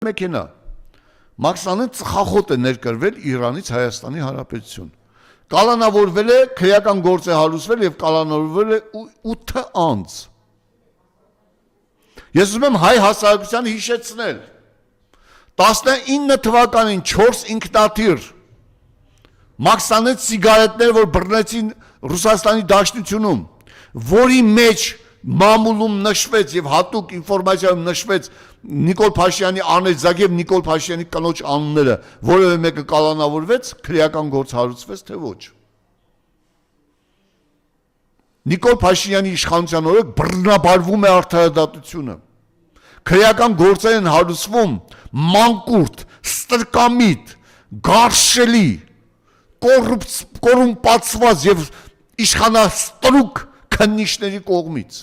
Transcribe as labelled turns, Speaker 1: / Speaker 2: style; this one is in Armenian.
Speaker 1: մեքենա Մաքսանեն ծխախոտ է ներկրվել Իրանից Հայաստանի Հանրապետություն կալանավորվել է քրեական գործ է հարուցվել եւ կալանավորվել է 8 անց Ես ուզում եմ հայ հասարակությանը հիշեցնել 19 թվականին 4 ինքնաթիռ Մաքսանեն սիգարետներ որ բռնեցին Ռուսաստանի Դաշնությունում որի մեջ Մամուլում նշվեց եւ հատուկ ինֆորմացիայում նշվեց Նիկոլ Փաշինյանի Անեզագ եւ Նիկոլ Փաշինյանի կնոջ անունները, որևէ մեկը կալանավորվեց, քրեական գործ հարուցվեց, թե ոչ։ Նիկոլ Փաշինյանի իշխանության օրոք բռնաբարվում է արդարադատությունը։ Քրեական գործեր են հարուցվում մանկուրտ, ստրկամիտ, գարշելի, կոռումպացված եւ իշխանաստրուկ քննիչների կողմից։